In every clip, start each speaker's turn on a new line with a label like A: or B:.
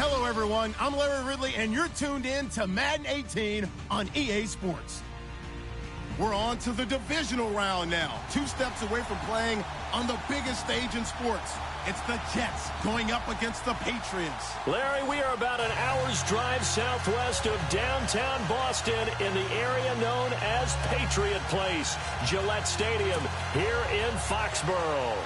A: Hello, everyone. I'm Larry Ridley, and you're tuned in to Madden 18 on EA Sports. We're on to the divisional round now. 2 steps away from playing on the biggest stage in sports. It's the Jets going up against the Patriots.
B: Larry, we are about an hour's drive southwest of downtown Boston in the area known as Patriot Place, Gillette Stadium, here in Foxborough.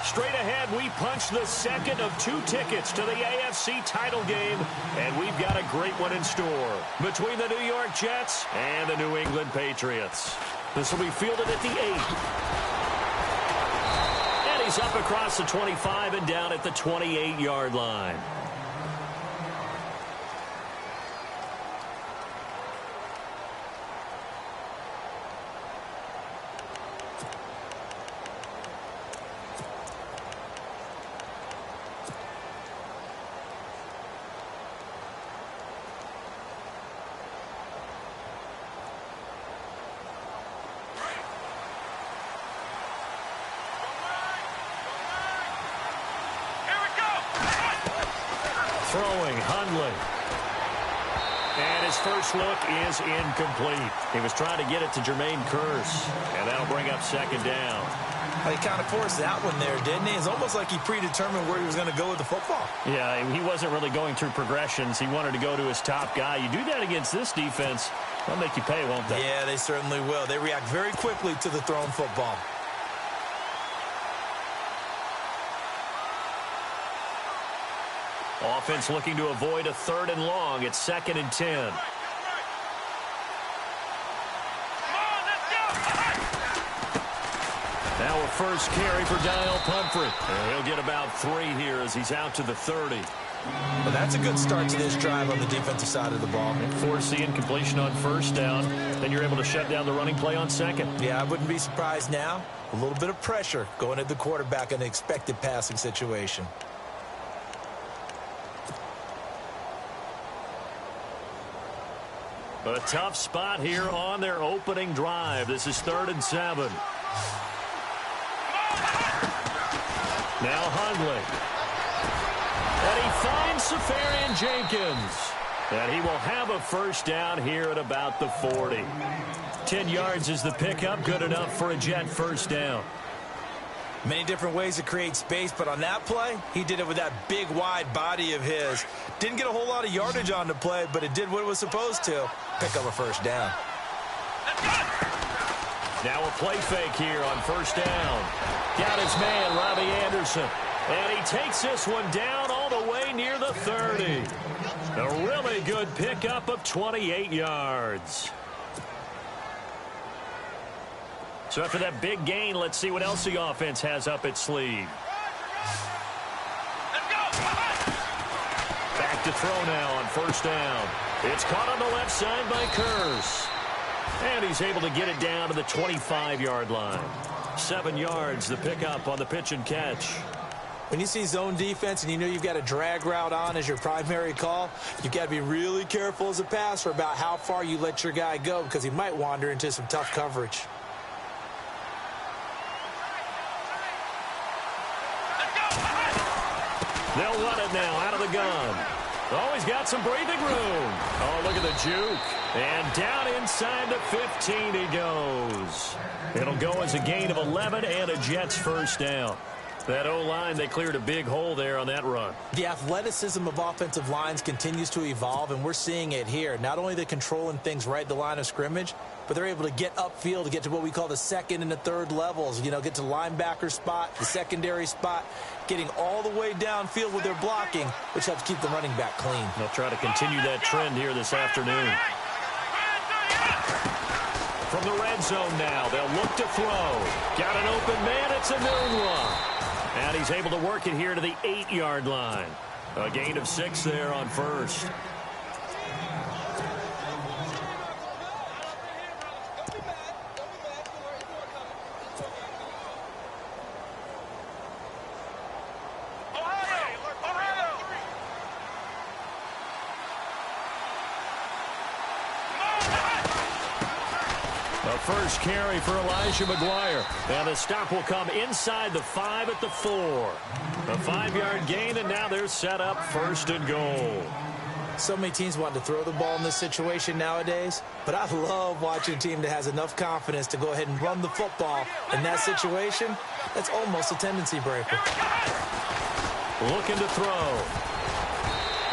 B: Straight ahead, we punch the second of 2 tickets to the AFC title game, and we've got a great one in store between the New York Jets and the New England Patriots. This will be fielded at the 8. And he's up across the 25 and down at the 28-yard line. Throwing, Hundley. And his first look is incomplete. He was trying to get it to Jermaine Kearse, and that'll bring up second down.
C: Well, he kind of forced that one there, didn't he? It's almost like he predetermined where he was going to go with the football.
B: Yeah, he wasn't really going through progressions. He wanted to go to his top guy. You do that against this defense, they'll make you pay, won't they?
C: Yeah, they certainly will. They react very quickly to the thrown football.
B: Offense looking to avoid a 3rd and long. It's 2nd and 10. Now a first carry for Daniel Pumphrey. And he'll get about 3 here as he's out to the 30.
C: Well, that's a good start to this drive on the defensive side of the ball.
B: And force the incompletion on 1st down. Then you're able to shut down the running play on 2nd.
C: Yeah, I wouldn't be surprised now. A little bit of pressure going at the quarterback in an expected passing situation.
B: A tough spot here on their opening drive. This is 3rd and 7. Now Hundley. And he finds Safarian Jenkins. And he will have a first down here at about the 40. 10 yards is the pickup. Good enough for a Jet first down.
C: Many different ways to create space, but on that play, he did it with that big, wide body of his. Didn't get a whole lot of yardage on the play, but it did what it was supposed to. Pick up a first down.
B: Now a play fake here on 1st down. Got his man, Robbie Anderson. And he takes this one down all the way near the 30. A really good pickup of 28 yards. So after that big gain, let's see what else the offense has up its sleeve. Back to throw now on 1st down. It's caught on the left side by Kearse. And he's able to get it down to the 25-yard line. 7 yards, the pickup on the pitch and catch.
C: When you see zone defense and you know you've got a drag route on as your primary call, you've got to be really careful as a passer about how far you let your guy go because he might wander into some tough coverage.
B: They'll run it now out of the gun. Oh, he's got some breathing room. Oh, look at the juke. And down inside the 15 he goes. It'll go as a gain of 11 and a Jets first down. That O-line, they cleared a big hole there on that run.
C: The athleticism of offensive lines continues to evolve, and we're seeing it here. Not only they're controlling things right at the line of scrimmage, but they're able to get upfield to get to what we call the 2nd and the 3rd levels. You know, get to linebacker spot, the secondary spot, getting all the way downfield with their blocking, which helps keep the running back clean.
B: They'll try to continue that trend here this afternoon. From the red zone now, they'll look to throw. Got an open man, it's a Nunwa. And he's able to work it here to the 8-yard line. A gain of 6 there on 1st. A first carry for Elijah McGuire. And the stop will come inside the 5 at the 4. A 5-yard gain, and now they're set up 1st and goal.
C: So many teams want to throw the ball in this situation nowadays, but I love watching a team that has enough confidence to go ahead and run the football. In that situation, that's almost a tendency breaker.
B: Looking to throw.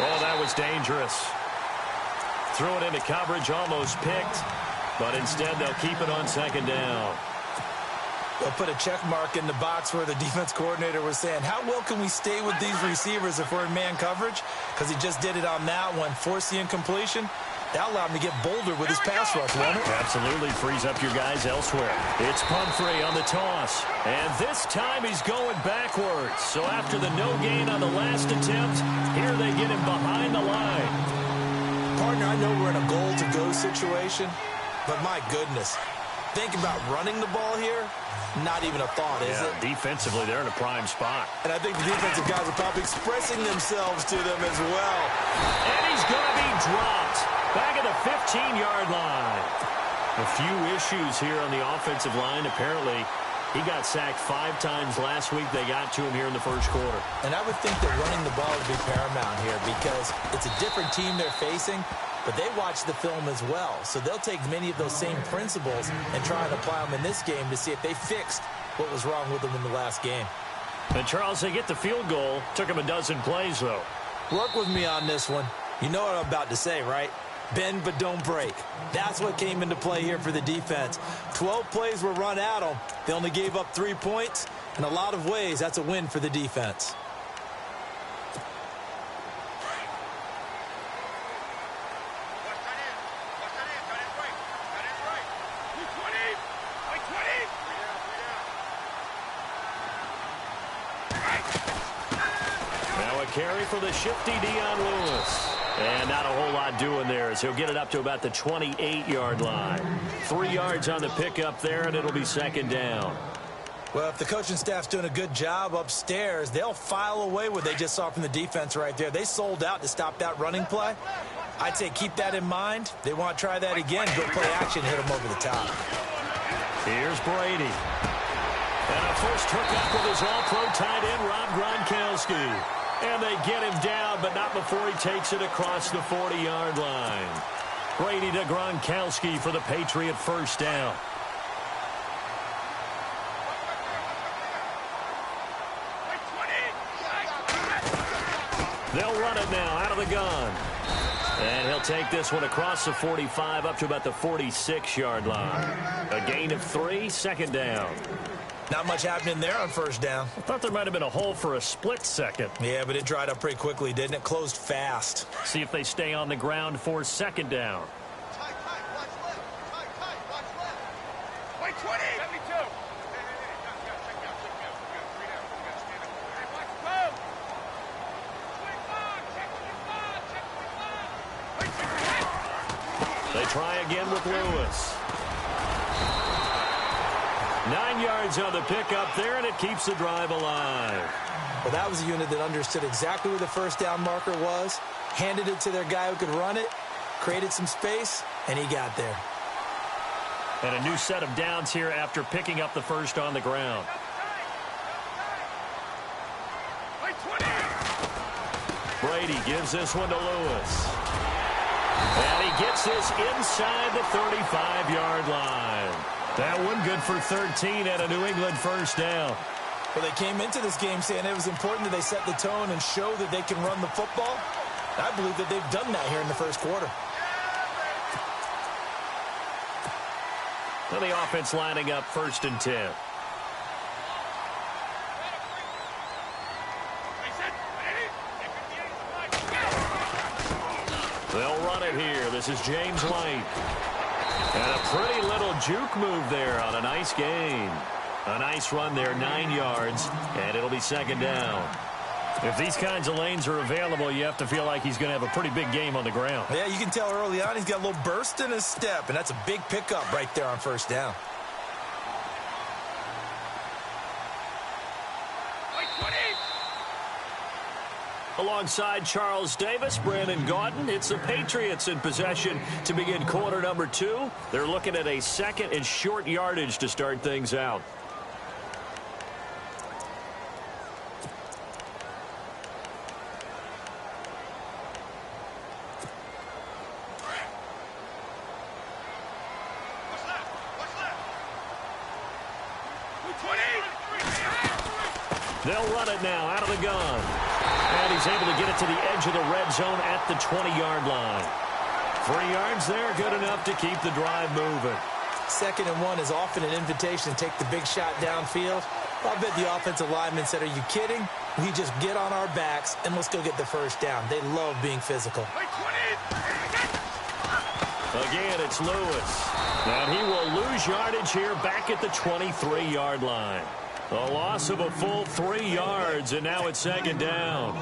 B: Oh, that was dangerous. Threw it into coverage, almost picked. But instead, they'll keep it on 2nd down.
C: They'll put a check mark in the box where the defense coordinator was saying, how well can we stay with these receivers if we're in man coverage? Because he just did it on that one, forced the incompletion. That allowed him to get bolder with his pass rush, won't it?
B: Absolutely frees up your guys elsewhere. It's Pumphrey on the toss. And this time he's going backwards. So after the no gain on the last attempt, here they get him behind the line.
C: Partner, I know we're in a goal-to-go situation, but my goodness, think about running the ball here. Not even a thought, is it?
B: Defensively, they're in a prime spot.
C: And I think the defensive guys are probably expressing themselves to them as well.
B: And he's going to be dropped back at the 15-yard line. A few issues here on the offensive line. Apparently, he got sacked 5 times last week. They got to him here in the first quarter.
C: And I would think that running the ball would be paramount here because it's a different team they're facing, but they watch the film as well. So they'll take many of those same principles and try and apply them in this game to see if they fixed what was wrong with them in the last game.
B: And, Charles, they get the field goal. Took them a dozen plays, though.
C: Work with me on this one. You know what I'm about to say, right? Bend but don't break. That's what came into play here for the defense. 12 plays were run at them. They only gave up 3 points. In a lot of ways, that's a win for the defense.
B: Now a carry for the shifty Dion Lewis. And not a whole lot doing there as he'll get it up to about the 28-yard line. 3 yards on the pickup there, and it'll be 2nd down.
C: Well, if the coaching staff's doing a good job upstairs, they'll file away what they just saw from the defense right there. They sold out to stop that running play. I'd say keep that in mind. They want to try that again, go play action, hit them over the top.
B: Here's Brady. And a first hookup with his all-pro tight end, Rob Gronkowski. And they get him down, but not before he takes it across the 40-yard line. Brady to Gronkowski for the Patriot first down. They'll run it now out of the gun. And he'll take this one across the 45 up to about the 46-yard line. A gain of 3, 2nd down.
C: Not much happening there on first down.
B: I thought there might have been a hole for a split second.
C: Yeah, but it dried up pretty quickly, didn't it? Closed fast.
B: See if they stay on the ground for 2nd down.
A: Tight, watch left. Tight, watch left. Wait, 20. 72.
B: They try again with Lewis. 9 yards on the pickup there, and it keeps the drive alive.
C: Well, that was a unit that understood exactly where the first down marker was, handed it to their guy who could run it, created some space, and he got there.
B: And a new set of downs here after picking up the first on the ground. Brady gives this one to Lewis. And he gets this inside the 35-yard line. That one good for 13 at a New England first down.
C: Well, they came into this game saying it was important that they set the tone and show that they can run the football. I believe that they've done that here in the first quarter.
B: Well, the offense lining up 1st and 10. They'll run it here. This is James White. And a pretty little juke move there on a nice gain. A nice run there, 9 yards, and it'll be 2nd down. If these kinds of lanes are available, you have to feel like he's going to have a pretty big game on the ground.
C: Yeah, you can tell early on he's got a little burst in his step, and that's a big pickup right there on first down.
B: Alongside Charles Davis, Brandon Gaudin, it's the Patriots in possession to begin quarter number 2. They're looking at a second and short yardage to start things out. They'll run it now out of the gun. And he's able to get it to the edge of the red zone at the 20-yard line. 3 yards there, good enough to keep the drive moving.
C: 2nd and 1 is often an invitation to take the big shot downfield. I bet the offensive lineman said, are you kidding? We just get on our backs and let's go get the first down. They love being physical.
B: Again, it's Lewis. And he will lose yardage here back at the 23-yard line. A loss of a full 3 yards, and now it's 2nd down.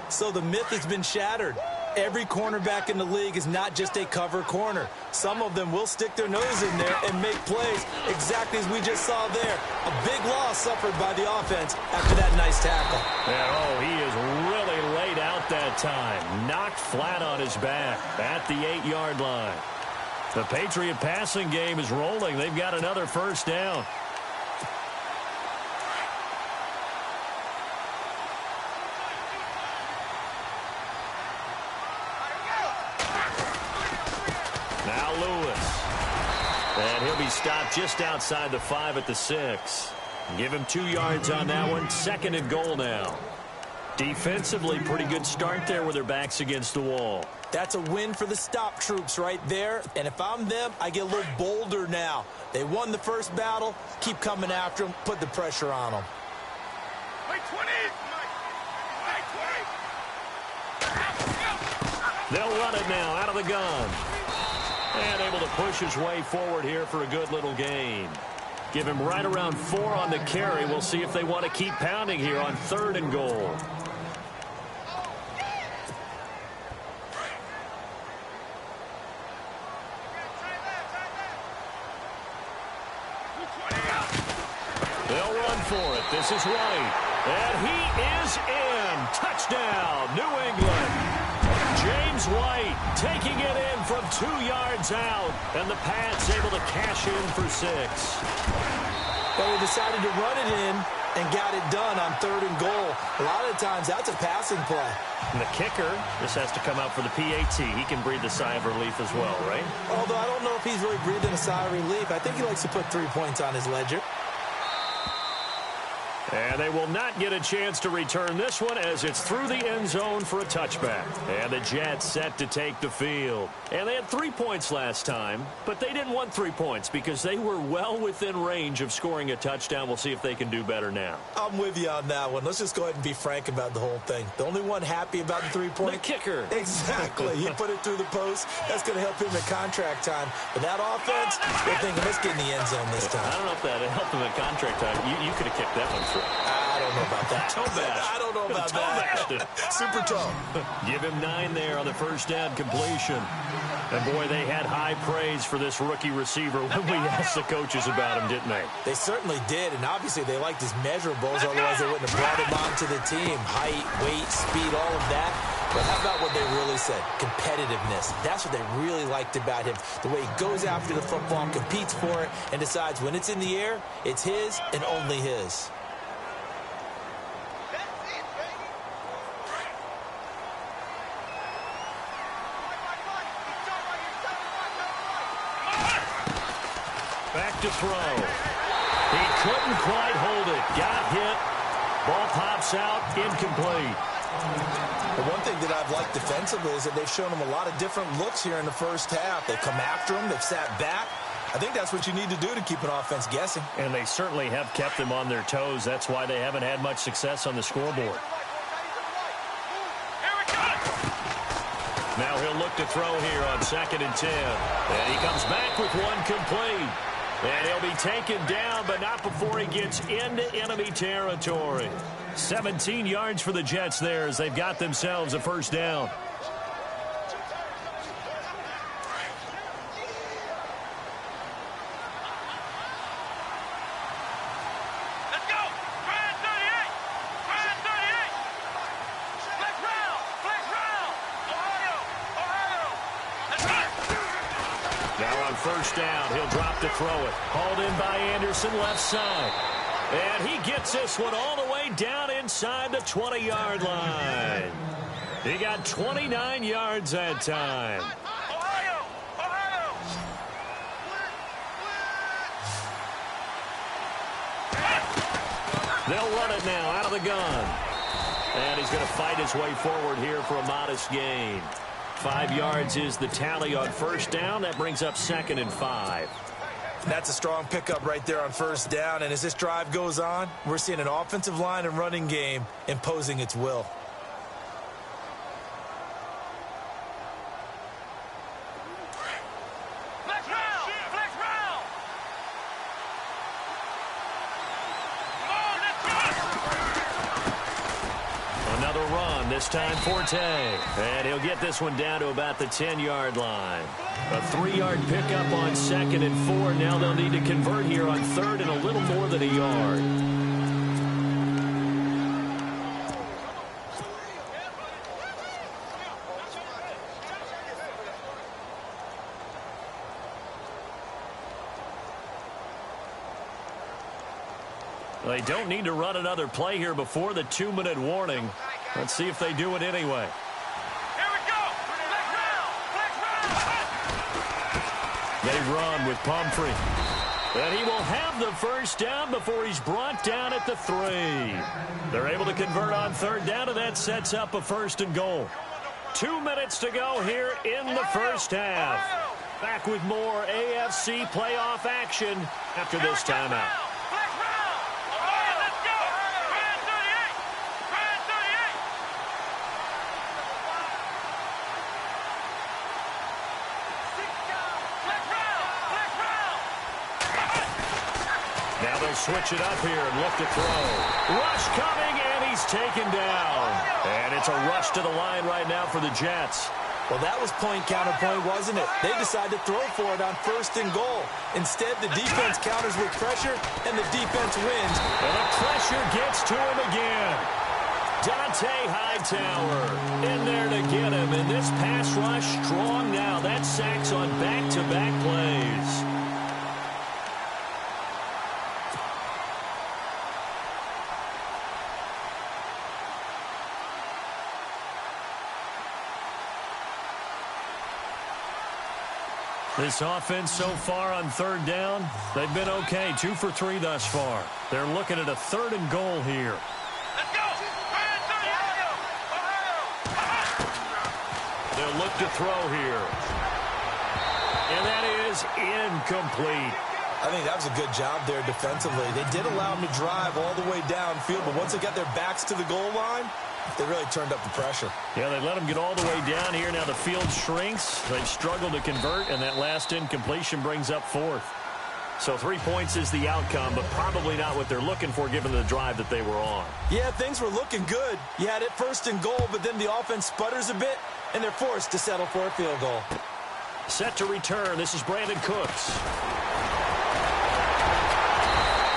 C: So the myth has been shattered. Every cornerback in the league is not just a cover corner. Some of them will stick their nose in there and make plays exactly as we just saw there. A big loss suffered by the offense after that nice tackle.
B: And, he is really laid out that time. Knocked flat on his back at the 8-yard line. The Patriot passing game is rolling. They've got another first down. And he'll be stopped just outside the 5 at the 6. Give him 2 yards on that one. 2nd and goal now. Defensively, pretty good start there with their backs against the wall.
C: That's a win for the stop troops right there. And if I'm them, I get a little bolder now. They won the first battle. Keep coming after them. Put the pressure on them.
B: They'll run it now out of the gun. And able to push his way forward here for a good little gain. Give him right around 4 on the carry. We'll see if they want to keep pounding here on 3rd and goal. They'll run for it. This is White. And he is in. Touchdown, New England. James White taking it in from 2 yards out. And the Pats able to cash in for 6.
C: But they decided to run it in and got it done on 3rd and goal. A lot of times that's a passing play.
B: And the kicker, this has to come out for the PAT. He can breathe a sigh of relief as well, right?
C: Although I don't know if he's really breathing a sigh of relief. I think he likes to put 3 points on his ledger.
B: And they will not get a chance to return this one as it's through the end zone for a touchback. And the Jets set to take the field. And they had 3 points last time, but they didn't want 3 points because they were well within range of scoring a touchdown. We'll see if they can do better now.
C: I'm with you on that one. Let's just go ahead and be frank about the whole thing. The only one happy about the 3-point.
B: The kicker.
C: Exactly. He put it through the post. That's going to help him at contract time. But that offense, they're thinking, let's get in the end zone this time.
B: I don't know if that helped him at contract time. You could have kicked that one through.
C: I don't know about that.
B: I
C: don't know about that. Super toe.
B: Give him 9 there on the first down completion. And, boy, they had high praise for this rookie receiver when we asked the coaches about him, didn't they?
C: They certainly did, and obviously they liked his measurables, otherwise they wouldn't have brought him onto the team. Height, weight, speed, all of that. But how about what they really said? Competitiveness. That's what they really liked about him. The way he goes after the football, competes for it, and decides when it's in the air, it's his and only his.
B: Back to throw. He couldn't quite hold it. Got hit. Ball pops out. Incomplete.
C: The one thing that I've liked defensively is that they've shown him a lot of different looks here in the first half. They've come after him. They've sat back. I think that's what you need to do to keep an offense guessing.
B: And they certainly have kept them on their toes. That's why they haven't had much success on the scoreboard. Now he'll look to throw here on 2nd and 10. And he comes back with one complete. And he'll be taken down, but not before he gets into enemy territory. 17 yards for the Jets there as they've got themselves a first down. on first down. He'll drop to throw it. Hauled in by Anderson, left side. And he gets this one all the way down inside the 20-yard line. He got 29 yards that time. They'll run it now out of the gun. And he's going to fight his way forward here for a modest gain. 5 yards is the tally on first down. That brings up 2nd and 5.
C: That's a strong pickup right there on first down. And as this drive goes on, we're seeing an offensive line and running game imposing its will.
B: This time Forte, and he'll get this one down to about the 10-yard line. A 3-yard pickup on 2nd and 4. Now they'll need to convert here on 3rd and a little more than a yard. They don't need to run another play here before the 2-minute warning. Let's see if they do it anyway.
D: Here we go.
B: They run with Pumphrey. And he will have the first down before he's brought down at the 3. They're able to convert on 3rd down, and that sets up a 1st and goal. 2 minutes to go here in the first half. Back with more AFC playoff action after this timeout. Now they'll switch it up here and look to throw. Rush coming, and he's taken down. And it's a rush to the line right now for the Jets.
C: Well, that was point counterpoint, wasn't it? They decided to throw for it on 1st and goal. Instead, the defense counters with pressure, and the defense wins.
B: And the pressure gets to him again. Dante Hightower in there to get him. And this pass rush strong now. That's sacks on back-to-back plays. This offense so far on 3rd down, they've been okay. 2 for 3 thus far. They're looking at a 3rd and goal here.
D: Let's go.
B: They'll look to throw here. And that is incomplete.
C: I think that was a good job there defensively. They did allow them to drive all the way downfield, but once they got their backs to the goal line, they really turned up the pressure.
B: Yeah, they let them get all the way down here. Now the field shrinks. They've struggled to convert, and that last incompletion brings up 4th. So 3 points is the outcome, but probably not what they're looking for given the drive that they were on.
C: Yeah, things were looking good. You had it 1st and goal, but then the offense sputters a bit, and they're forced to settle for a field goal.
B: Set to return. This is Brandon Cooks.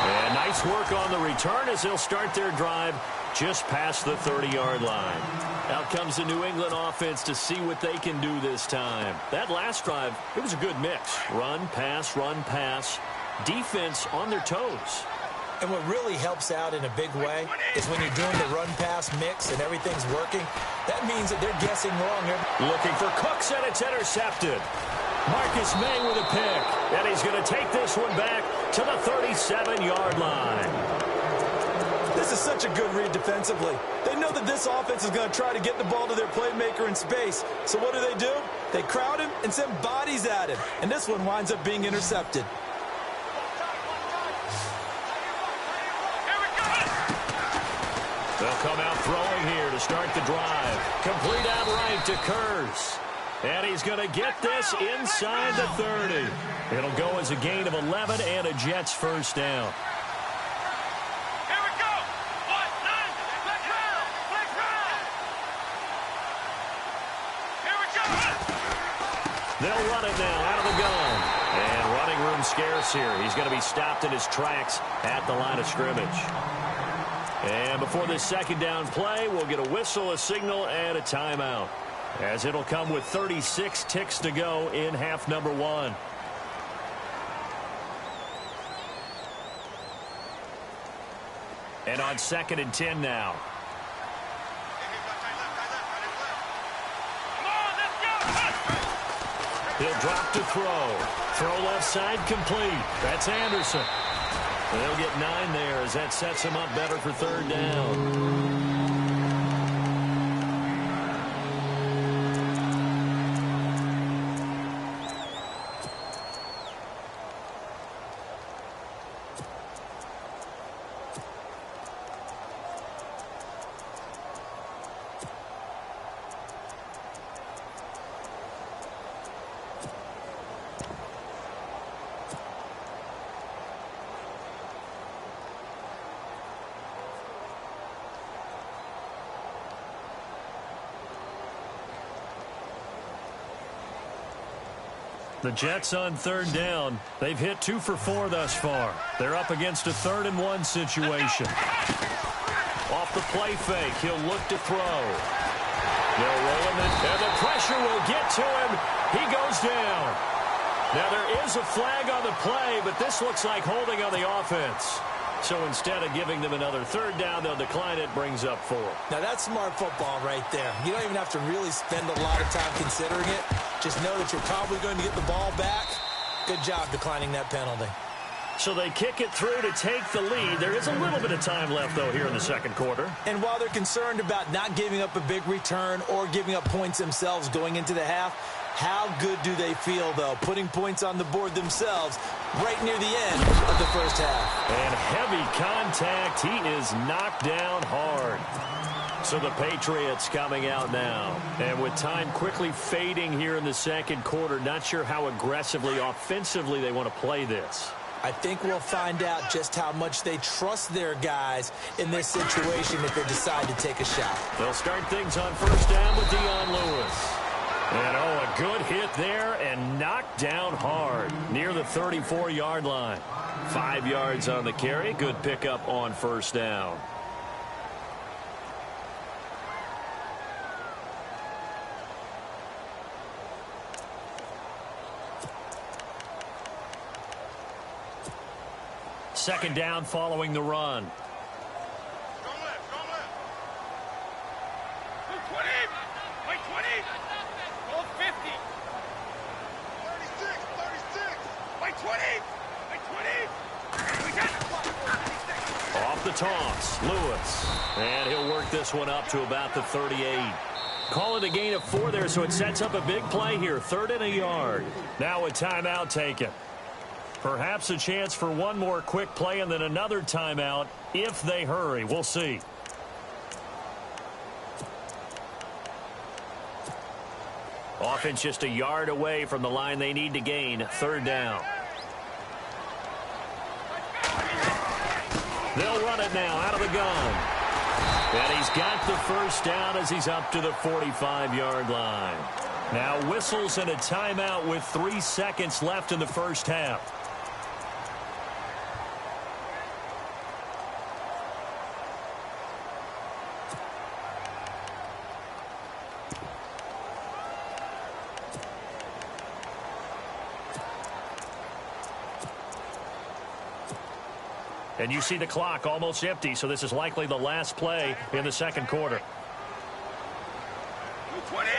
B: And nice work on the return as they'll start their drive just past the 30-yard line. Out comes the New England offense to see what they can do this time. That last drive, it was a good mix. Run, pass, defense on their toes.
C: And what really helps out in a big way is when you're doing the run-pass mix and everything's working, that means that they're guessing wrong.
B: Looking for Cooks, and it's intercepted. Marcus May with a pick, and he's going to take this one back to the 37-yard line.
C: This is such a good read defensively. They know that this offense is going to try to get the ball to their playmaker in space. So what do? They crowd him and send bodies at him. And this one winds up being intercepted.
B: They'll come out throwing here to start the drive. Complete out right to Kurz. And he's going to get this inside the 30. It'll go as a gain of 11 and a Jets first down.
D: Here we go. 1-9. Flex round. Here we go.
B: They'll run it now out of the gun. And running room scarce here. He's going to be stopped in his tracks at the line of scrimmage. And before this 2nd down play, we'll get a whistle, a signal, and a timeout, as it'll come with 36 ticks to go in half number 1. And on 2nd and 10 now. He'll drop to throw. Throw left side complete. That's Anderson. And they'll get 9 there as that sets him up better for 3rd down. The Jets on 3rd down. They've hit 2 for 4 thus far. They're up against a 3rd and 1 situation. Off the play fake, he'll look to throw. They'll roll him in, and the pressure will get to him. He goes down. Now there is a flag on the play, but this looks like holding on the offense. So instead of giving them another 3rd down, they'll decline it, brings up 4.
C: Now that's smart football right there. You don't even have to really spend a lot of time considering it. Just know that you're probably going to get the ball back. Good job declining that penalty.
B: So they kick it through to take the lead. There is a little bit of time left, though, here in the 2nd quarter.
C: And while they're concerned about not giving up a big return or giving up points themselves going into the half, how good do they feel, though, putting points on the board themselves right near the end of the 1st half?
B: And heavy contact. He is knocked down hard. So the Patriots coming out now. And with time quickly fading here in the 2nd quarter, not sure how aggressively, offensively they want to play this.
C: I think we'll find out just how much they trust their guys in this situation if they decide to take a shot.
B: They'll start things on 1st down with Dion Lewis. And, oh, a good hit there and knocked down hard near the 34-yard line. 5 yards on the carry. Good pickup on 1st down. Second down following the run.
D: Strong left, strong left. 20, wait, 20. Go 50. 36, 36. Wait, 20. Wait, 20. We got it.
B: Off the toss, Lewis. And he'll work this one up to about the 38. Call it a gain of 4 there, so it sets up a big play here. 3rd and a yard. Now a timeout taken. Perhaps a chance for one more quick play and then another timeout if they hurry. We'll see. Offense just a yard away from the line they need to gain. 3rd down. They'll run it now out of the gun. And he's got the 1st down as he's up to the 45-yard line. Now whistles and a timeout with 3 seconds left in the 1st half. And you see the clock almost empty, so this is likely the last play in the 2nd quarter.
D: 20.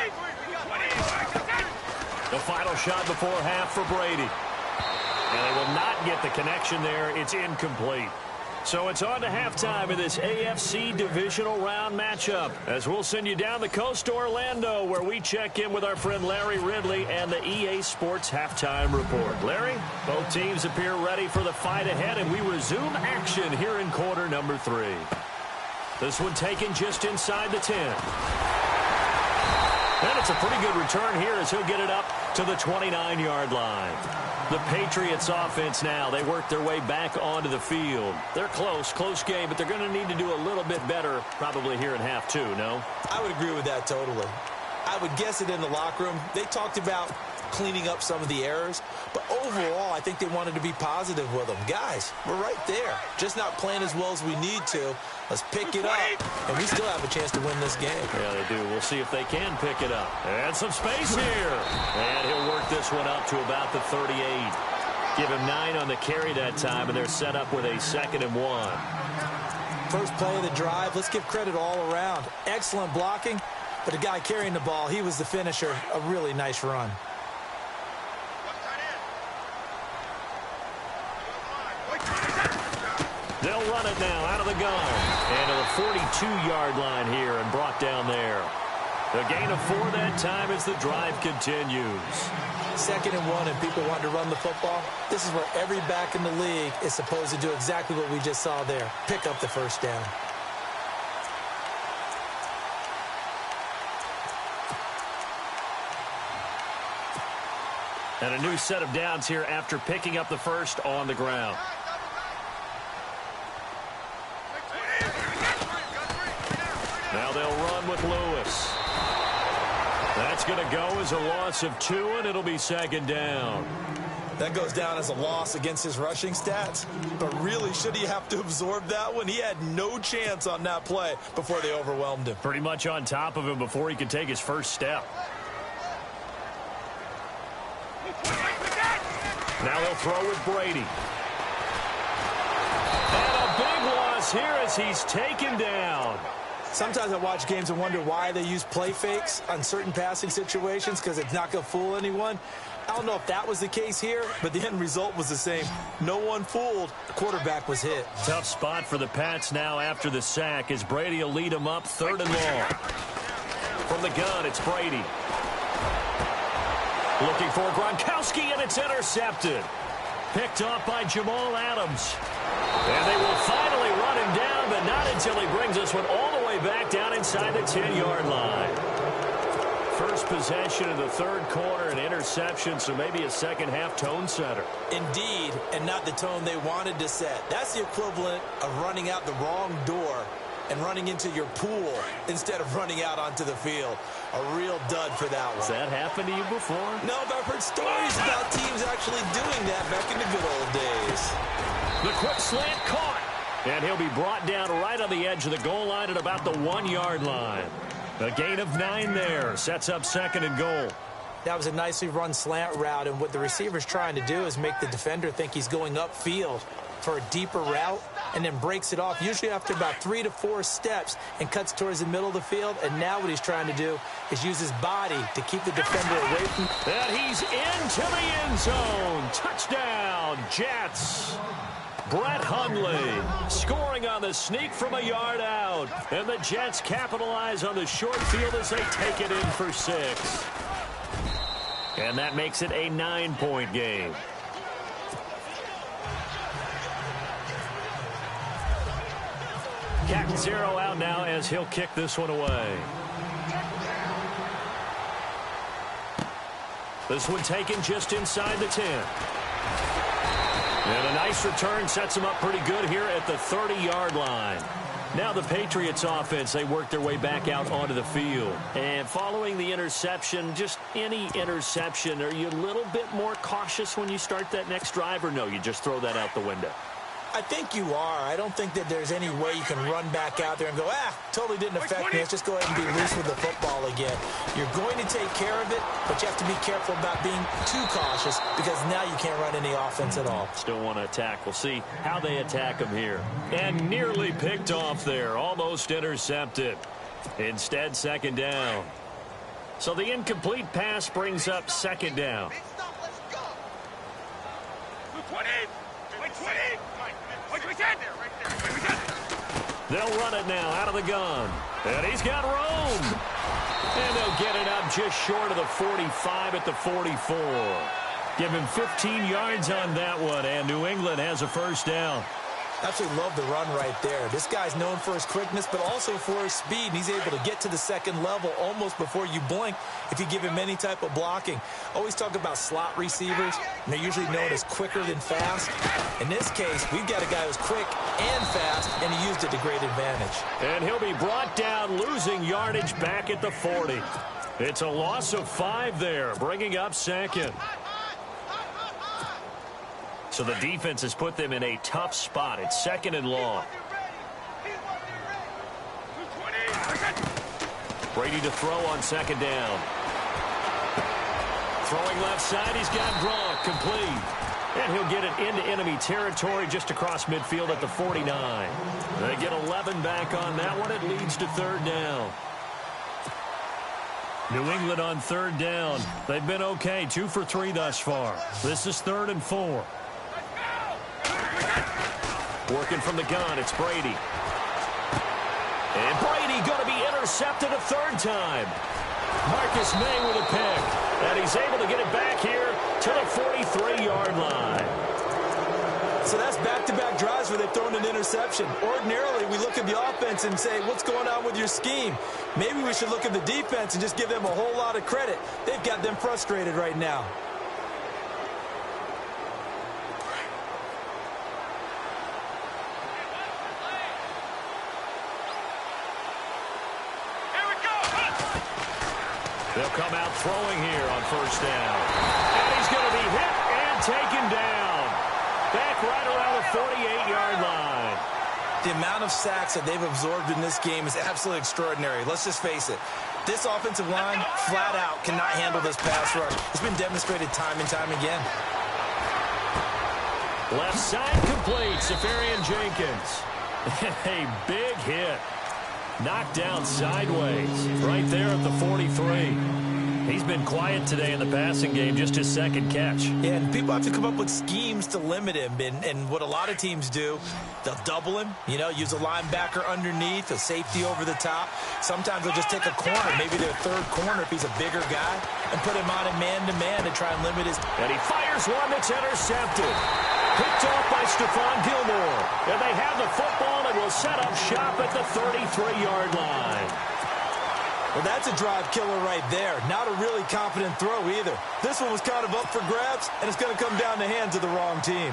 B: The final shot before half for Brady. And they will not get the connection there. It's incomplete. So it's on to halftime in this AFC divisional round matchup, as we'll send you down the coast to Orlando, where we check in with our friend Larry Ridley and the EA Sports Halftime Report. Larry, both teams appear ready for the fight ahead, and we resume action here in quarter number 3. This one taken just inside the 10. And it's a pretty good return here as he'll get it up to the 29-yard line. The Patriots offense now, they work their way back onto the field. They're close game, but they're going to need to do a little bit better probably here in half 2, no?
C: I would agree with that totally. I would guess it in the locker room. They talked about cleaning up some of the errors, but overall, I think they wanted to be positive with them. Guys, we're right there. Just not playing as well as we need to. Let's pick it up, and we still have a chance to win this game.
B: Yeah, they do. We'll see if they can pick it up. And some space here. And he'll work this one up to about the 38. Give him 9 on the carry that time, and they're set up with a 2nd and 1.
C: First play of the drive, let's give credit all around. Excellent blocking, but the guy carrying the ball, he was the finisher. A really nice run.
B: They'll run it now out of the gun. And to the 42-yard line here and brought down there. A gain of 4 that time as the drive continues.
C: 2nd and 1 and people want to run the football. This is where every back in the league is supposed to do exactly what we just saw there. Pick up the first down.
B: And a new set of downs here after picking up the first on the ground. Now they'll run with Lewis. That's going to go as a loss of 2, and it'll be 2nd down.
C: That goes down as a loss against his rushing stats. But really, should he have to absorb that one? He had no chance on that play before they overwhelmed him.
B: Pretty much on top of him before he could take his first step. Now they'll throw with Brady. And a big loss here as he's taken down.
C: Sometimes I watch games and wonder why they use play fakes on certain passing situations, because it's not going to fool anyone. I don't know if that was the case here, but the end result was the same. No one fooled. The quarterback was hit.
B: Tough spot for the Pats now after the sack as Brady will lead them up 3rd and long. From the gun, it's Brady. Looking for Gronkowski, and it's intercepted. Picked off by Jamal Adams. And they will finally run him down, but not until he brings this one all the way back down inside the 10-yard line. First possession of the 3rd quarter, an interception, so maybe a second-half tone setter.
C: Indeed, and not the tone they wanted to set. That's the equivalent of running out the wrong door and running into your pool instead of running out onto the field. A real dud for that one.
B: Has that happened to you before?
C: No, but I've heard stories about teams actually doing that back in the good old days.
B: The quick slant caught. And he'll be brought down right on the edge of the goal line at about the 1-yard line. A gain of 9 there. Sets up 2nd and goal.
C: That was a nicely run slant route, and what the receiver's trying to do is make the defender think he's going upfield for a deeper route, and then breaks it off, usually after about 3 to 4 steps, and cuts towards the middle of the field. And now what he's trying to do is use his body to keep the defender away from.
B: And he's into the end zone. Touchdown, Jets. Brett Hundley scoring on the sneak from a yard out. And the Jets capitalize on the short field as they take it in for 6. And that makes it a 9-point game. Catanzaro out now as he'll kick this one away. This one taken just inside the 10. And a nice return sets them up pretty good here at the 30-yard line. Now the Patriots offense, they work their way back out onto the field. And following the interception, just any interception, are you a little bit more cautious when you start that next drive, or no, you just throw that out the window?
C: I think you are. I don't think that there's any way you can run back out there and go, totally didn't affect me. Let's just go ahead and be loose with the football again. You're going to take care of it, but you have to be careful about being too cautious, because now you can't run any offense at all.
B: Still want to attack. We'll see how they attack him here. And nearly picked off there. Almost intercepted. Instead, 2nd down. So the incomplete pass brings up 2nd down. They'll run it now out of the gun. And he's got room. And they'll get it up just short of the 45 at the 44. Give him 15 yards on that one, and New England has a first down.
C: Absolutely love the run right there. This guy's known for his quickness, but also for his speed. And he's able to get to the 2nd level almost before you blink if you give him any type of blocking. Always talk about slot receivers, and they're usually known as quicker than fast. In this case, we've got a guy who's quick and fast, and he used it to great advantage.
B: And he'll be brought down, losing yardage back at the 40. It's a loss of 5 there, bringing up 2nd. So the defense has put them in a tough spot. It's 2nd and long. Brady to throw on 2nd down. Throwing left side, he's got Gronk complete. And he'll get it into enemy territory just across midfield at the 49. They get 11 back on that one. It leads to third down. New England on third down. They've been okay, 2 for 3 thus far. This is 3rd and 4. Working from the gun, it's Brady. And Brady going to be intercepted a third time. Marcus May with a pick. And he's able to get it back here to the 43-yard line.
C: So that's back-to-back drives where they've thrown an interception. Ordinarily, we look at the offense and say, what's going on with your scheme? Maybe we should look at the defense and just give them a whole lot of credit. They've got them frustrated right now.
B: They'll come out throwing here on first down. And he's going to be hit and taken down. Back right around the 48-yard line.
C: The amount of sacks that they've absorbed in this game is absolutely extraordinary. Let's just face it. This offensive line, flat out, cannot handle this pass rush. It's been demonstrated time and time again.
B: Left side complete. Safarian Jenkins. A big hit. Knocked down sideways. Right there at the 43. He's been quiet today in the passing game, just his second catch.
C: Yeah, and people have to come up with schemes to limit him. And what a lot of teams do, they'll double him, use a linebacker underneath, a safety over the top. Sometimes they'll just take a corner, maybe their third corner if he's a bigger guy, and put him on a man-to-man to try and limit his...
B: And he fires one that's intercepted. Picked off by Stephon Gilmore. And they have the football and will set up shop at the 33-yard line.
C: Well, that's a drive killer right there. Not a really confident throw either. This one was kind of up for grabs, and it's going to come down the hands of the wrong team.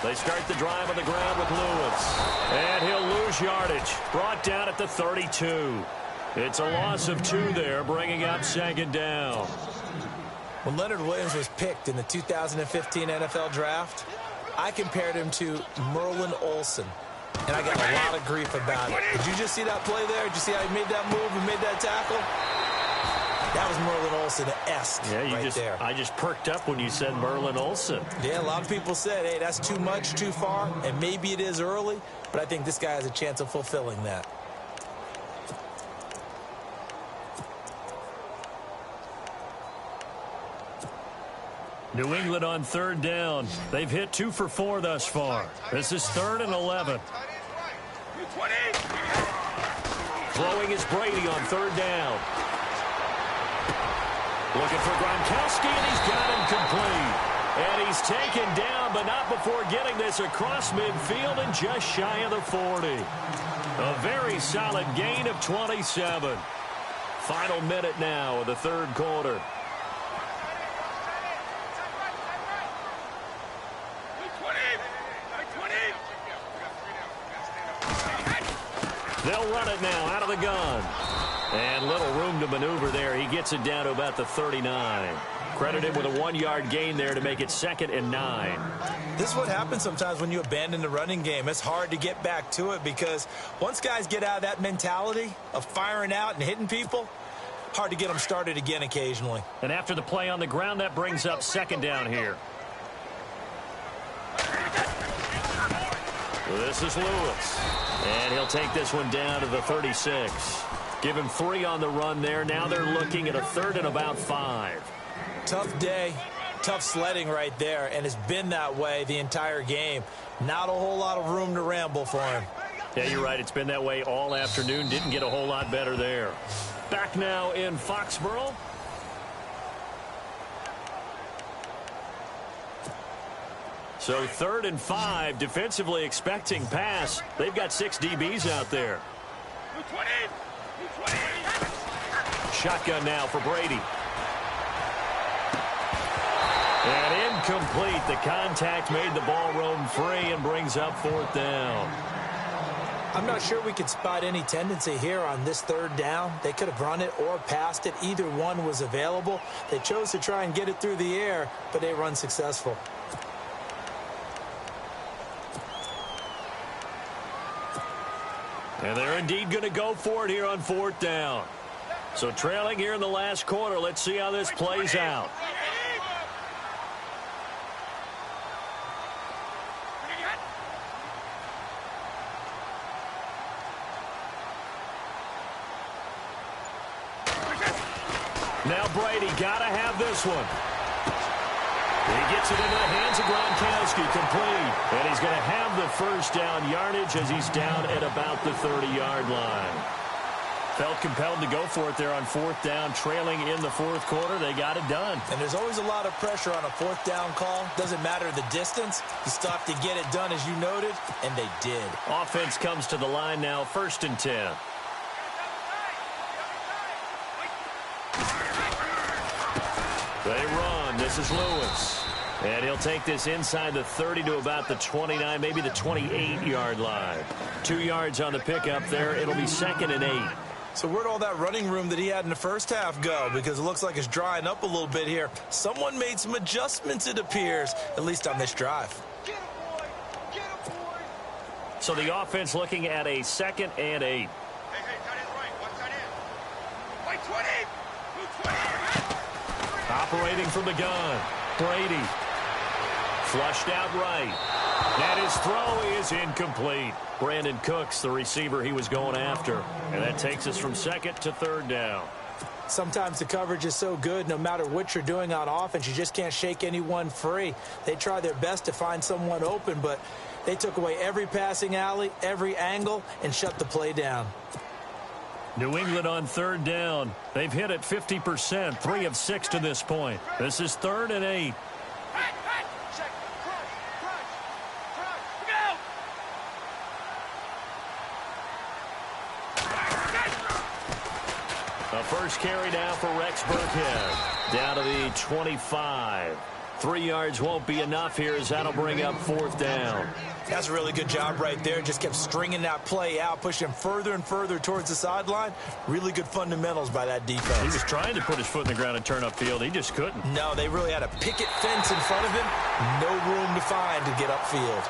B: They start the drive on the ground with Lewis. And he'll lose yardage. Brought down at the 32. It's a loss of 2 there, bringing up second down.
C: When Leonard Williams was picked in the 2015 NFL Draft, I compared him to Merlin Olsen, and I got a lot of grief about it. Did you just see that play there? Did you see how he made that move and made that tackle? That was Merlin Olsen-esque there.
B: I just perked up when you said Merlin Olsen.
C: Yeah, a lot of people said, hey, that's too much, too far, and maybe it is early, but I think this guy has a chance of fulfilling that.
B: New England on third down. They've hit 2 for 4 thus far. This is 3rd and 11. Throwing is Brady on third down. Looking for Gronkowski, and he's got him complete. And he's taken down, but not before getting this across midfield and just shy of the 40. A very solid gain of 27. Final minute now of the third quarter. They'll run it now out of the gun. And little room to maneuver there. He gets it down to about the 39. Credited with a 1-yard gain there to make it 2nd and 9.
C: This is what happens sometimes when you abandon the running game. It's hard to get back to it because once guys get out of that mentality of firing out and hitting people, hard to get them started again occasionally.
B: And after the play on the ground, that brings up second down here. This is Lewis. And he'll take this one down to the 36. Give him 3 on the run there. Now they're looking at a 3rd and about 5.
C: Tough day, tough sledding right there, and it's been that way the entire game. Not a whole lot of room to ramble for him.
B: Yeah, you're right. It's been that way all afternoon. Didn't get a whole lot better there. Back now in Foxborough. So 3rd and 5, defensively expecting pass. They've got 6 DBs out there. Shotgun now for Brady. And incomplete. The contact made the ball roam free and brings up 4th down.
C: I'm not sure we could spot any tendency here on this 3rd down. They could have run it or passed it. Either one was available. They chose to try and get it through the air, but they were unsuccessful.
B: And they're indeed going to go for it here on 4th down. So trailing here in the last quarter. Let's see how this plays out. Now Brady got to have this one. He gets it into the hands of Gronkowski, complete. And he's going to have the first down yardage as he's down at about the 30-yard line. Felt compelled to go for it there on fourth down, trailing in the fourth quarter. They got it done.
C: And there's always a lot of pressure on a fourth down call. Doesn't matter the distance. You still have to get it done, as you noted, and they did.
B: Offense comes to the line now, 1st and 10. They run. This is Lewis. And he'll take this inside the 30 to about the 29, maybe the 28-yard line. 2 yards on the pickup there. It'll be 2nd and 8.
C: So where'd all that running room that he had in the first half go? Because it looks like it's drying up a little bit here. Someone made some adjustments, it appears, at least on this drive.
B: So the offense looking at a 2nd and 8.
D: Hey, tight end right. Watch tight end. Right 20. Move 20.
B: Operating from the gun. Brady. Flushed out right. And his throw is incomplete. Brandon Cooks, the receiver he was going after. And that takes us from 2nd to 3rd down.
C: Sometimes the coverage is so good, no matter what you're doing on offense, you just can't shake anyone free. They try their best to find someone open, but they took away every passing alley, every angle, and shut the play down.
B: New England on 3rd down. They've hit it 50%, 3 of 6 to this point. This is 3rd and 8. A first carry now for Rex Burkhead. Down to the 25. 3 yards won't be enough here as that'll bring up 4th down.
C: That's a really good job right there. Just kept stringing that play out, pushing him further and further towards the sideline. Really good fundamentals by that defense.
B: He was trying to put his foot in the ground and turn upfield. He just couldn't.
C: No, they really had a picket fence in front of him. No room to find to get upfield.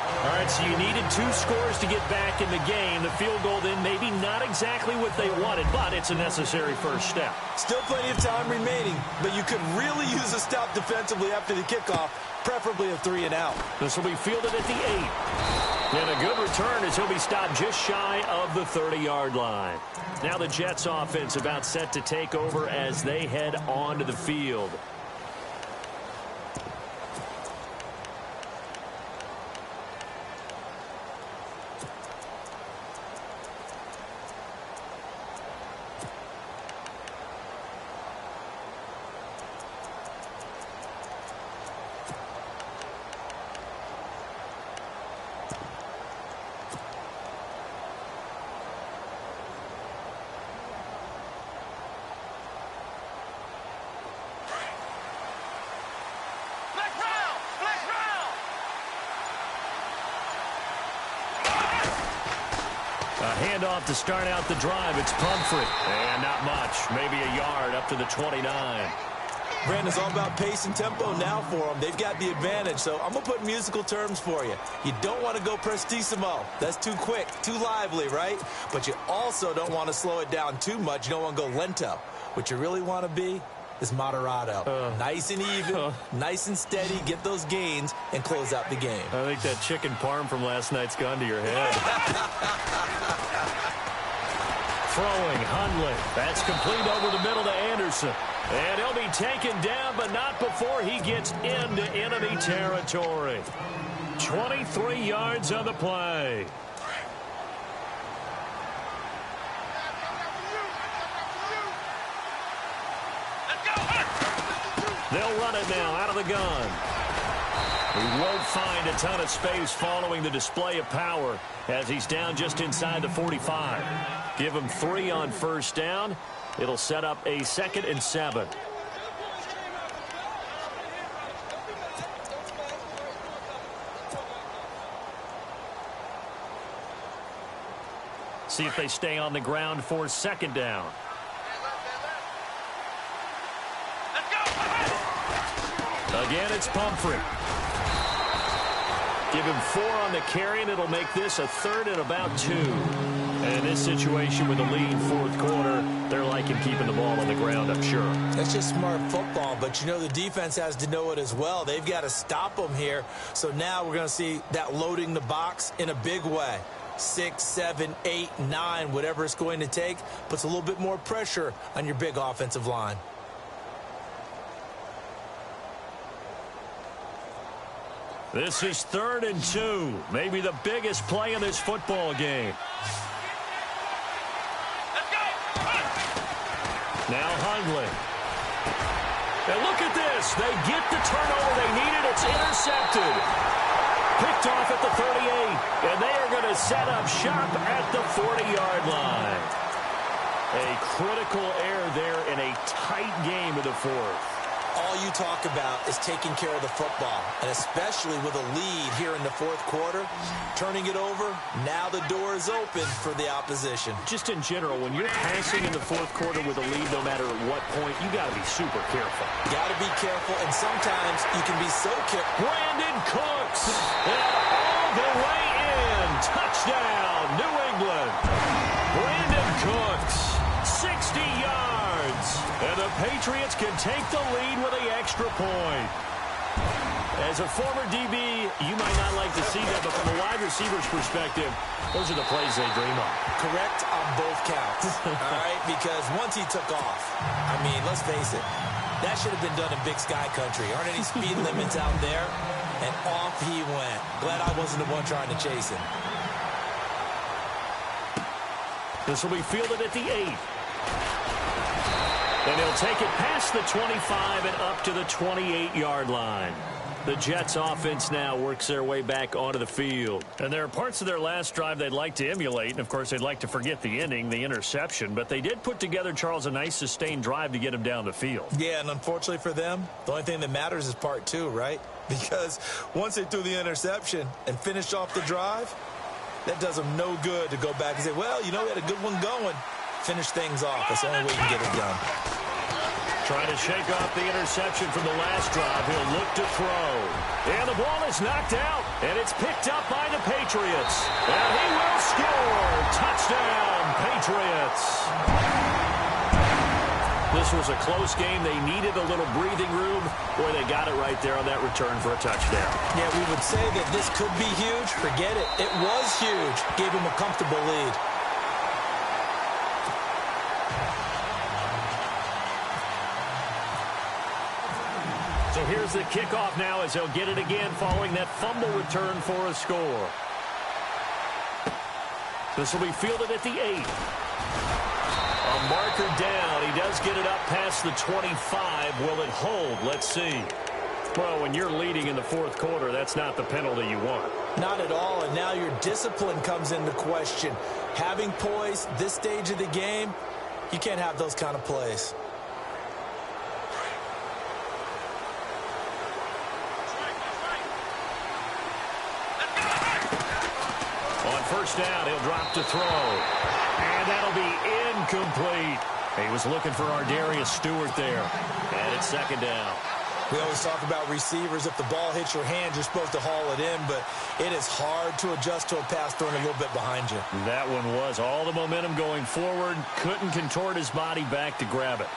B: All right, so you needed 2 scores to get back in the game. The field goal then maybe not exactly what they wanted, but it's a necessary first step.
C: Still plenty of time remaining, but you could really use a stop defensively after the kickoff, preferably a 3 and out.
B: This will be fielded at the 8. And a good return as he'll be stopped just shy of the 30-yard line. Now the Jets offense about set to take over as they head onto the field. Handoff to start out the drive. It's Pumphrey. And not much. Maybe a yard up to the 29.
C: Brandon, it's all about pace and tempo now for them. They've got the advantage, so I'm going to put musical terms for you. You don't want to go prestissimo. That's too quick, too lively, right? But you also don't want to slow it down too much. You don't want to go lento. What you really want to be is moderato. Nice and even, nice and steady, get those gains, and close out the game.
B: I think that chicken parm from last night's gone to your head. Throwing, Hundley. That's complete over the middle to Anderson. And he'll be taken down, but not before he gets into enemy territory. 23 yards on the play. They'll run it now out of the gun. He won't find a ton of space following the display of power as he's down just inside the 45. Give him 3 on first down. It'll set up a 2nd and 7. See if they stay on the ground for 2nd down. Again, it's Pumphrey. Give him 4 on the carry, and it'll make this a 3rd and about 2. And in this situation with a lead fourth quarter, they're liking keeping the ball on the ground, I'm sure.
C: That's just smart football, but you know the defense has to know it as well. They've got to stop them here. So now we're going to see that loading the box in a big way. 6, 7, 8, 9, whatever it's going to take, puts a little bit more pressure on your big offensive line.
B: This is 3rd and 2, maybe the biggest play in this football game. Now Hundley. And look at this. They get the turnover they needed. It's intercepted. Picked off at the 38. And they are going to set up shop at the 40-yard line. A critical error there in a tight game of the fourth.
C: All you talk about is taking care of the football, and especially with a lead here in the fourth quarter, turning it over, now the door is open for the opposition.
B: Just in general, when you're passing in the fourth quarter with a lead, no matter at what point, you got to be super careful.
C: Got to be careful, and sometimes you can be so careful.
B: Brandon Cooks, and all the way in. Touchdown, New England. Brandon Cooks, 60 yards. And the Patriots can take the lead with the extra point. As a former DB, you might not like to see that, but from a wide receiver's perspective, those are the plays they dream of.
C: Correct on both counts, all right? Because once he took off, I mean, let's face it, that should have been done in Big Sky Country. Aren't any speed limits out there? And off he went. Glad I wasn't the one trying to chase him.
B: This will be fielded at the 8. And he'll take it past the 25 and up to the 28-yard line. The Jets offense now works their way back onto the field. And there are parts of their last drive they'd like to emulate. And, of course, they'd like to forget the ending, the interception. But they did put together, Charles, a nice sustained drive to get him down the field.
C: Yeah, and unfortunately for them, the only thing that matters is part 2, right? Because once they threw the interception and finished off the drive, that does them no good to go back and say, well, you know, we had a good one going. Finish things off. That's the only way you can get it done.
B: Trying to shake off the interception from the last drive. He'll look to throw. And the ball is knocked out. And it's picked up by the Patriots. And he will score. Touchdown, Patriots. This was a close game. They needed a little breathing room. Boy, they got it right there on that return for a touchdown.
C: Yeah, we would say that this could be huge. Forget it. It was huge. Gave him a comfortable lead.
B: So here's the kickoff now as he'll get it again following that fumble return for a score. This will be fielded at the 8. A marker down. He does get it up past the 25. Will it hold? Let's see. Well, when you're leading in the fourth quarter, that's not the penalty you want.
C: Not at all, and now your discipline comes into question. Having poise this stage of the game, you can't have those kind of plays.
B: On first down, he'll drop to throw. And that'll be incomplete. He was looking for Ardarius Stewart there. And it's second down.
C: We always talk about receivers. If the ball hits your hand, you're supposed to haul it in, but it is hard to adjust to a pass thrown a little bit behind you.
B: That one was all the momentum going forward. Couldn't contort his body back to grab it.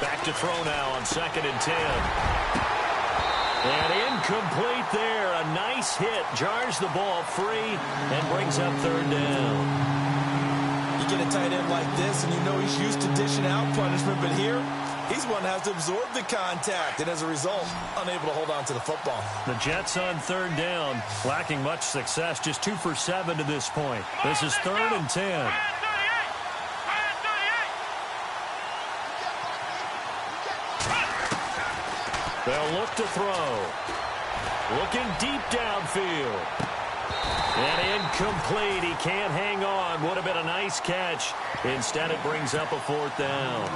B: Back to throw now on 2nd and 10. And incomplete there. A nice hit. Jars the ball free and brings up 3rd down.
C: You get a tight end like this, and you know he's used to dishing out punishment, but here, he's one that has to absorb the contact, and as a result, unable to hold on to the football.
B: The Jets on 3rd down, lacking much success, just 2 for 7 to this point. This is 3rd and 10. They'll look to throw. Looking deep downfield. And incomplete. He can't hang on. Would have been a nice catch. Instead, it brings up a 4th down.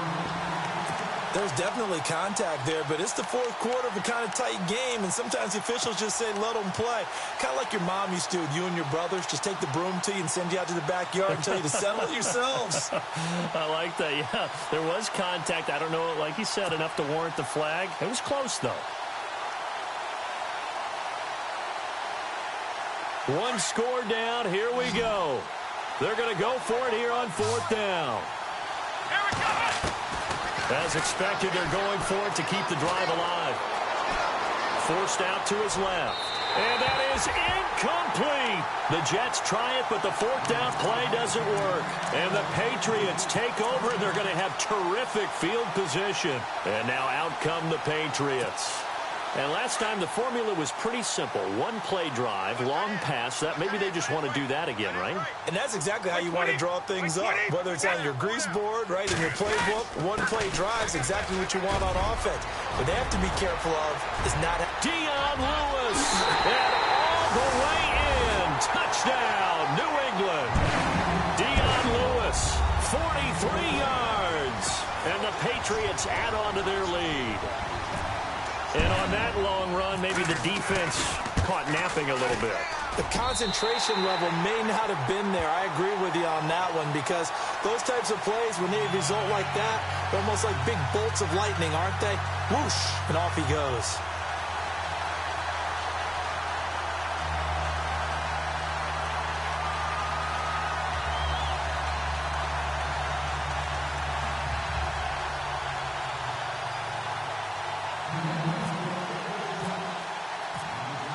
C: There's definitely contact there, but it's the fourth quarter of a kind of tight game, and sometimes the officials just say, let them play. Kind of like your mom used to, you and your brothers, just take the broom to you and send you out to the backyard and tell you to settle it yourselves.
B: I like that, yeah. There was contact. I don't know, like you said, enough to warrant the flag. It was close, though. One score down. Here we go. They're going to go for it here on 4th down. As expected, they're going for it to keep the drive alive. Forced out to his left. And that is incomplete. The Jets try it, but the 4th down play doesn't work. And the Patriots take over, and they're going to have terrific field position. And now out come the Patriots. And last time, the formula was pretty simple. One play drive, long pass. That maybe they just want to do that again, right?
C: And that's exactly how you want to draw things up. Whether it's on your grease board, right, in your playbook, one play drive is exactly what you want on offense. What they have to be careful of is not...
B: Dion Lewis, and all the way in. Touchdown, New England. Dion Lewis, 43 yards. And the Patriots add on to their lead. And on that long run, maybe the defense caught napping a little bit.
C: The concentration level may not have been there. I agree with you on that one, because those types of plays, when they result like that, they're almost like big bolts of lightning, aren't they? Whoosh, and off he goes.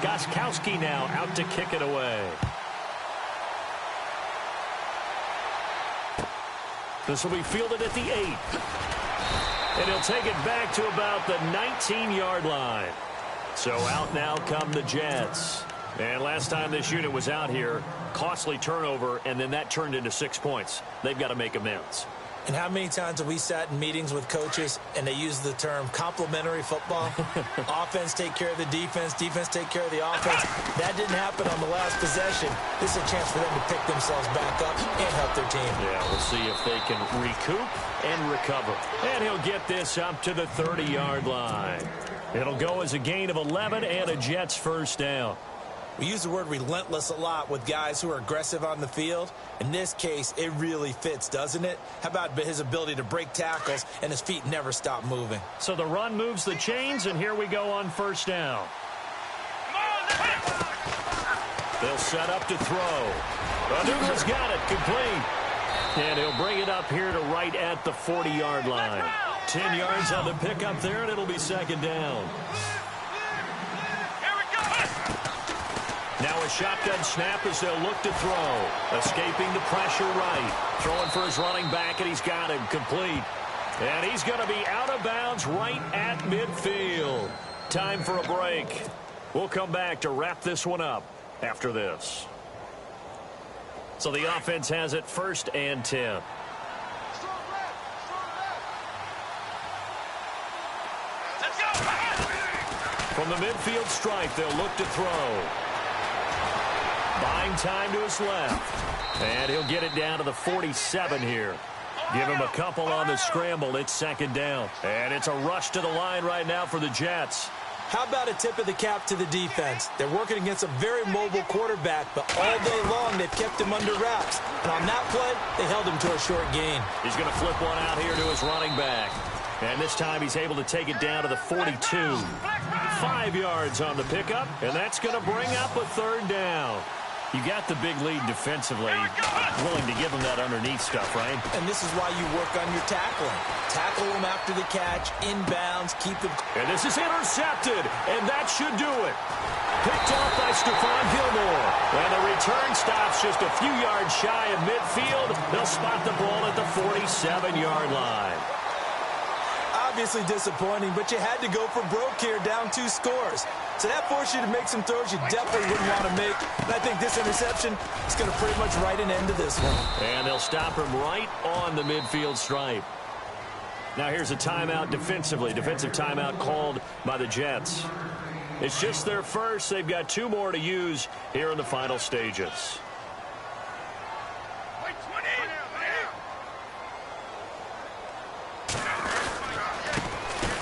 B: Gostkowski now out to kick it away. This will be fielded at the 8. And he'll take it back to about the 19-yard line. So out now come the Jets. And last time this unit was out here, costly turnover, and then that turned into 6 points. They've got to make amends.
C: And how many times have we sat in meetings with coaches and they use the term complementary football? Offense take care of the defense, defense take care of the offense. That didn't happen on the last possession. This is a chance for them to pick themselves back up and help their team.
B: Yeah, we'll see if they can recoup and recover. And he'll get this up to the 30-yard line. It'll go as a gain of 11 and a Jets first down.
C: We use the word relentless a lot with guys who are aggressive on the field. In this case, it really fits, doesn't it? How about his ability to break tackles and his feet never stop moving?
B: So the run moves the chains, and here we go on first down. They'll set up to throw. Aduga's got it, complete. And he'll bring it up here to right at the 40-yard line. 10 yards on the pickup there, and it'll be second down. Now a shotgun snap as they'll look to throw. Escaping the pressure right. Throwing for his running back, and he's got him complete. And he's going to be out of bounds right at midfield. Time for a break. We'll come back to wrap this one up after this. So the offense has it 1st and 10. From the midfield stripe, they'll look to throw. Buying time to his left. And he'll get it down to the 47 here. Give him a couple on the scramble. It's second down. And it's a rush to the line right now for the Jets.
C: How about a tip of the cap to the defense? They're working against a very mobile quarterback, but all day long they've kept him under wraps. And on that play, they held him to a short gain.
B: He's going to flip one out here to his running back. And this time he's able to take it down to the 42. 5 yards on the pickup, and that's going to bring up a third down. You got the big lead defensively, willing to give them that underneath stuff, right?
C: And this is why you work on your tackling. Tackle them after the catch, inbounds, keep them...
B: And this is intercepted, and that should do it. Picked off by Stephon Gilmore. And the return stops just a few yards shy of midfield. They'll spot the ball at the 47-yard line.
C: Obviously disappointing, but you had to go for broke here, down 2 scores. So that forced you to make some throws you definitely wouldn't want to make. And I think this interception is going to pretty much write an end to this one.
B: And they'll stop him right on the midfield stripe. Now here's a timeout defensively. Defensive timeout called by the Jets. It's just their first. They've got 2 more to use here in the final stages.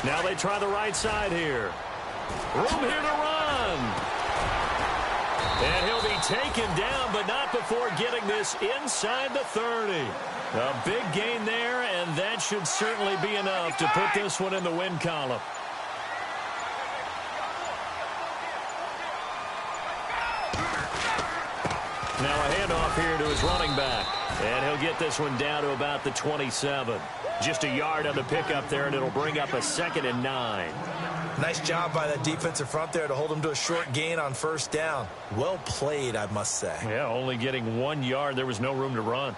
B: Now they try the right side here. Room here to run. And he'll be taken down, but not before getting this inside the 30. A big gain there, and that should certainly be enough to put this one in the win column. Now a handoff here to his running back. And he'll get this one down to about the 27. Just a yard on the pickup there, and it'll bring up a 2nd and 9.
C: Nice job by that defensive front there to hold him to a short gain on first down. Well played, I must say.
B: Yeah, only getting 1 yard. There was no room to run.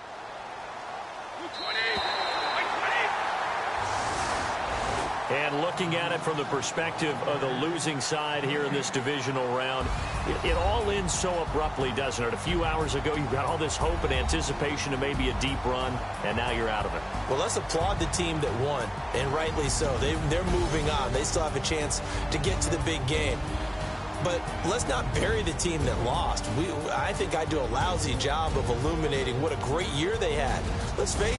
B: And looking at it from the perspective of the losing side here in this divisional round, it all ends so abruptly, doesn't it? A few hours ago, you got all this hope and anticipation of maybe a deep run, and now you're out of it.
C: Well, let's applaud the team that won, and rightly so. They're moving on. They still have a chance to get to the big game. But let's not bury the team that lost. I think I do a lousy job of illuminating what a great year they had. Let's face it.